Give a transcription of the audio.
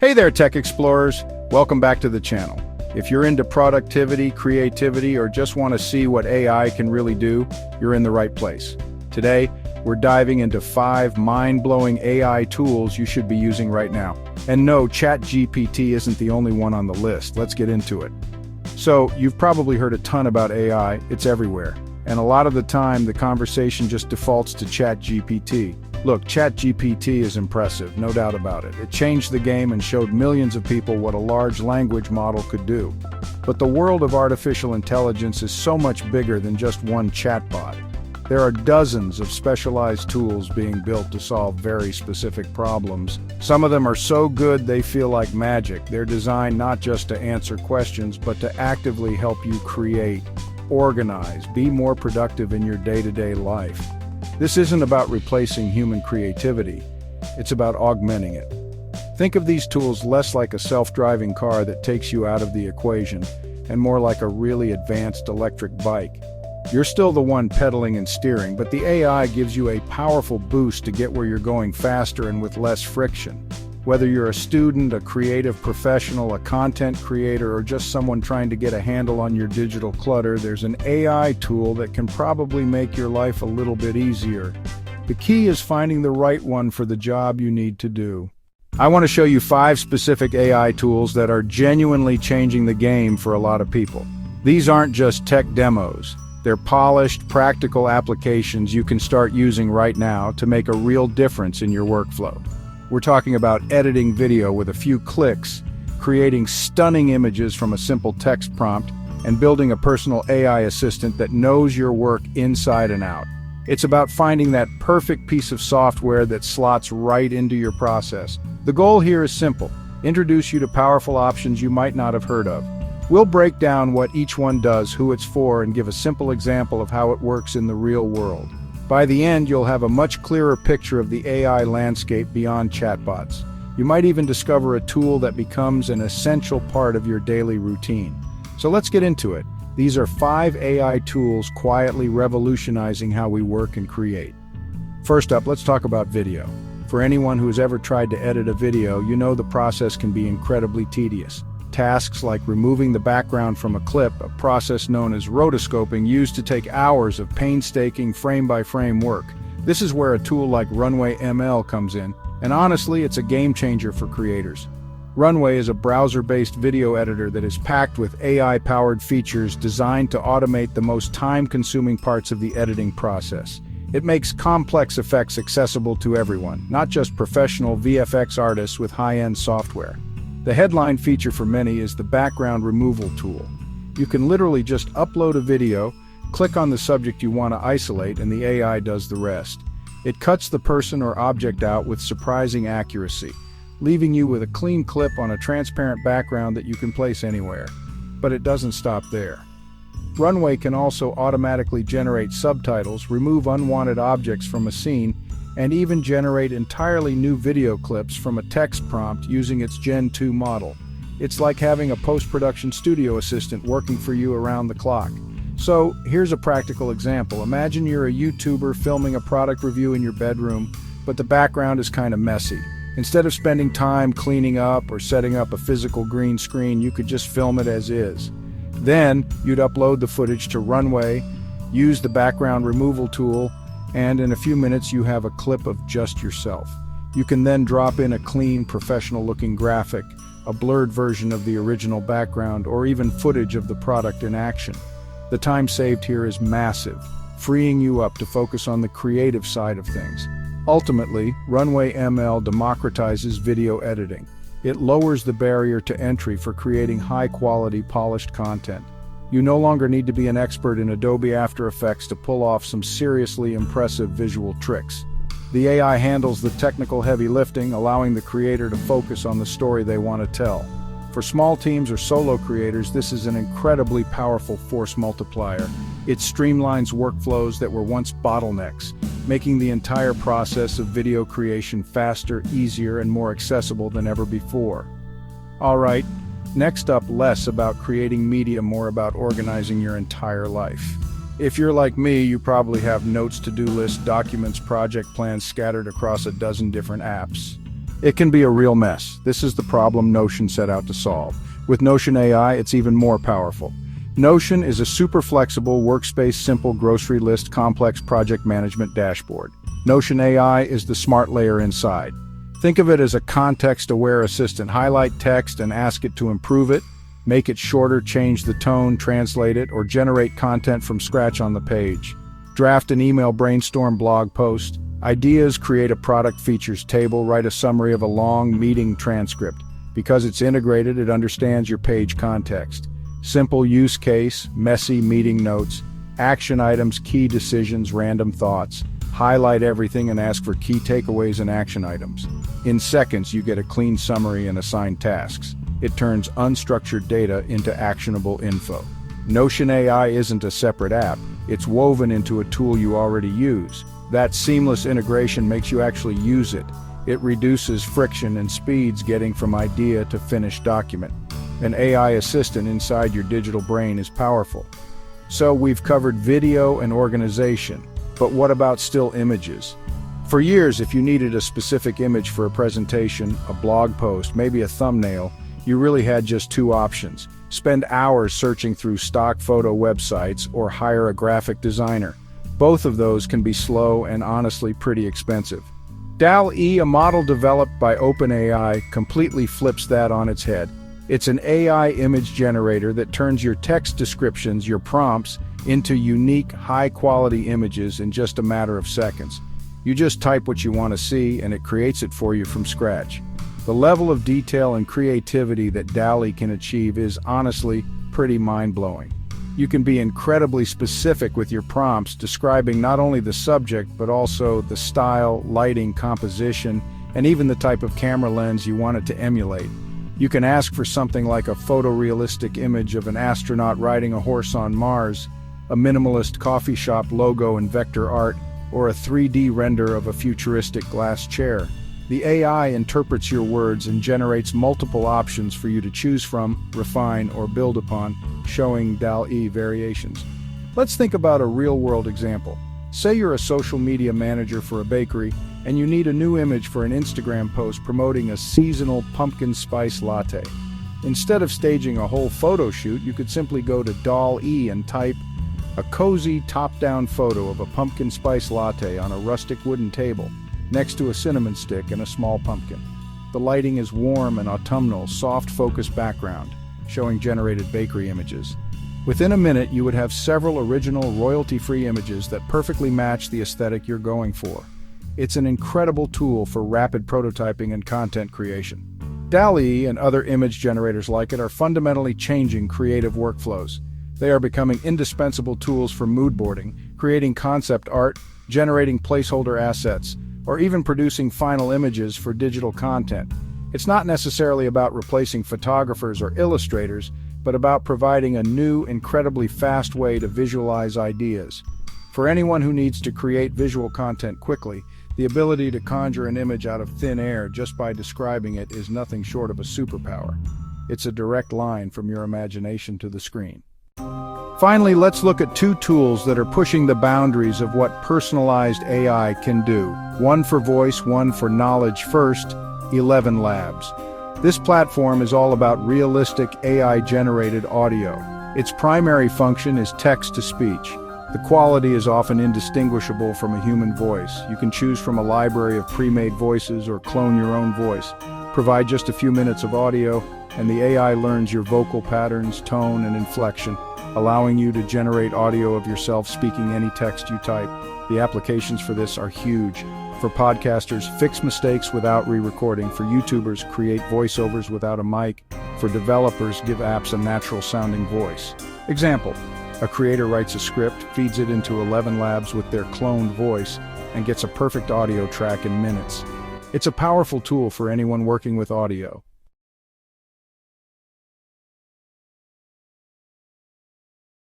Hey there, tech explorers. Welcome back to the channel. If you're into productivity, creativity, or just want to see what AI can really do, you're in the right place. Today, we're diving into 5 mind-blowing AI tools you should be using right now. And no, ChatGPT isn't the only one on the list. Let's get into it. So, you've probably heard a ton about AI. It's everywhere. And a lot of the time, the conversation just defaults to ChatGPT. Look, ChatGPT is impressive, no doubt about it. It changed the game and showed millions of people what a large language model could do. But the world of artificial intelligence is so much bigger than just one chatbot. There are dozens of specialized tools being built to solve very specific problems. Some of them are so good they feel like magic. They're designed not just to answer questions, but to actively help you create, organize, be more productive in your day-to-day life. This isn't about replacing human creativity, it's about augmenting it. Think of these tools less like a self-driving car that takes you out of the equation, and more like a really advanced electric bike. You're still the one pedaling and steering, but the AI gives you a powerful boost to get where you're going faster and with less friction. Whether you're a student, a creative professional, a content creator, or just someone trying to get a handle on your digital clutter, there's an AI tool that can probably make your life a little bit easier. The key is finding the right one for the job you need to do. I want to show you 5 specific AI tools that are genuinely changing the game for a lot of people. These aren't just tech demos. They're polished, practical applications you can start using right now to make a real difference in your workflow. We're talking about editing video with a few clicks, creating stunning images from a simple text prompt, and building a personal AI assistant that knows your work inside and out. It's about finding that perfect piece of software that slots right into your process. The goal here is simple: introduce you to powerful options you might not have heard of. We'll break down what each one does, who it's for, and give a simple example of how it works in the real world. By the end, you'll have a much clearer picture of the AI landscape beyond chatbots. You might even discover a tool that becomes an essential part of your daily routine. So let's get into it. These are 5 AI tools quietly revolutionizing how we work and create. First up, let's talk about video. For anyone who's ever tried to edit a video, you know the process can be incredibly tedious. Tasks like removing the background from a clip, a process known as rotoscoping, used to take hours of painstaking frame-by-frame work. This is where a tool like Runway ML comes in, and honestly, it's a game-changer for creators. Runway is a browser-based video editor that is packed with AI-powered features designed to automate the most time-consuming parts of the editing process. It makes complex effects accessible to everyone, not just professional VFX artists with high-end software. The headline feature for many is the background removal tool. You can literally just upload a video, click on the subject you want to isolate, and the AI does the rest. It cuts the person or object out with surprising accuracy, leaving you with a clean clip on a transparent background that you can place anywhere. But it doesn't stop there. Runway can also automatically generate subtitles, remove unwanted objects from a scene, and even generate entirely new video clips from a text prompt using its Gen 2 model. It's like having a post-production studio assistant working for you around the clock. So, here's a practical example. Imagine you're a YouTuber filming a product review in your bedroom, but the background is kind of messy. Instead of spending time cleaning up or setting up a physical green screen, you could just film it as is. Then, you'd upload the footage to Runway, use the background removal tool, and in a few minutes you have a clip of just yourself. You can then drop in a clean, professional-looking graphic, a blurred version of the original background, or even footage of the product in action. The time saved here is massive, freeing you up to focus on the creative side of things. Ultimately, Runway ML democratizes video editing. It lowers the barrier to entry for creating high-quality, polished content. You no longer need to be an expert in Adobe After Effects to pull off some seriously impressive visual tricks. The AI handles the technical heavy lifting, allowing the creator to focus on the story they want to tell. For small teams or solo creators, this is an incredibly powerful force multiplier. It streamlines workflows that were once bottlenecks, making the entire process of video creation faster, easier, and more accessible than ever before. All right. Next up, less about creating media, more about organizing your entire life. If you're like me, you probably have notes, to-do lists, documents, project plans scattered across a dozen different apps. It can be a real mess. This is the problem Notion set out to solve. With Notion AI, it's even more powerful. Notion is a super flexible, workspace, simple grocery list, complex project management dashboard. Notion AI is the smart layer inside. Think of it as a context-aware assistant. Highlight text and ask it to improve it, make it shorter, change the tone, translate it, or generate content from scratch on the page. Draft an email, brainstorm, blog post. Ideas, create a product features table, write a summary of a long meeting transcript. Because it's integrated, it understands your page context. Simple use case, messy meeting notes, action items, key decisions, random thoughts. Highlight everything and ask for key takeaways and action items. In seconds, you get a clean summary and assign tasks. It turns unstructured data into actionable info. Notion AI isn't a separate app. It's woven into a tool you already use. That seamless integration makes you actually use it. It reduces friction and speeds getting from idea to finished document. An AI assistant inside your digital brain is powerful. So we've covered video and organization, but what about still images? For years, if you needed a specific image for a presentation, a blog post, maybe a thumbnail, you really had just two options. Spend hours searching through stock photo websites or hire a graphic designer. Both of those can be slow and honestly pretty expensive. DALL-E, a model developed by OpenAI, completely flips that on its head. It's an AI image generator that turns your text descriptions, your prompts, into unique, high-quality images in just a matter of seconds. You just type what you want to see, and it creates it for you from scratch. The level of detail and creativity that DALL-E can achieve is honestly pretty mind-blowing. You can be incredibly specific with your prompts, describing not only the subject, but also the style, lighting, composition, and even the type of camera lens you want it to emulate. You can ask for something like a photorealistic image of an astronaut riding a horse on Mars, a minimalist coffee shop logo in vector art, or a 3D render of a futuristic glass chair. The AI interprets your words and generates multiple options for you to choose from, refine, or build upon, showing DALL-E variations. Let's think about a real-world example. Say you're a social media manager for a bakery, and you need a new image for an Instagram post promoting a seasonal pumpkin spice latte. Instead of staging a whole photo shoot, you could simply go to DALL-E and type a cozy top-down photo of a pumpkin spice latte on a rustic wooden table, next to a cinnamon stick and a small pumpkin. The lighting is warm and autumnal, soft focus background, showing generated bakery images. Within a minute, you would have several original royalty-free images that perfectly match the aesthetic you're going for. It's an incredible tool for rapid prototyping and content creation. DALL-E and other image generators like it are fundamentally changing creative workflows. They are becoming indispensable tools for mood boarding, creating concept art, generating placeholder assets, or even producing final images for digital content. It's not necessarily about replacing photographers or illustrators, but about providing a new, incredibly fast way to visualize ideas. For anyone who needs to create visual content quickly, the ability to conjure an image out of thin air just by describing it is nothing short of a superpower. It's a direct line from your imagination to the screen. Finally, let's look at two tools that are pushing the boundaries of what personalized AI can do. One for voice, one for knowledge. First, ElevenLabs. This platform is all about realistic AI-generated audio. Its primary function is text-to-speech. The quality is often indistinguishable from a human voice. You can choose from a library of pre-made voices or clone your own voice. Provide just a few minutes of audio, and the AI learns your vocal patterns, tone, and inflection, allowing you to generate audio of yourself speaking any text you type. The applications for this are huge. For podcasters, fix mistakes without re-recording. For YouTubers, create voiceovers without a mic. For developers, give apps a natural-sounding voice. Example: a creator writes a script, feeds it into ElevenLabs with their cloned voice, and gets a perfect audio track in minutes. It's a powerful tool for anyone working with audio.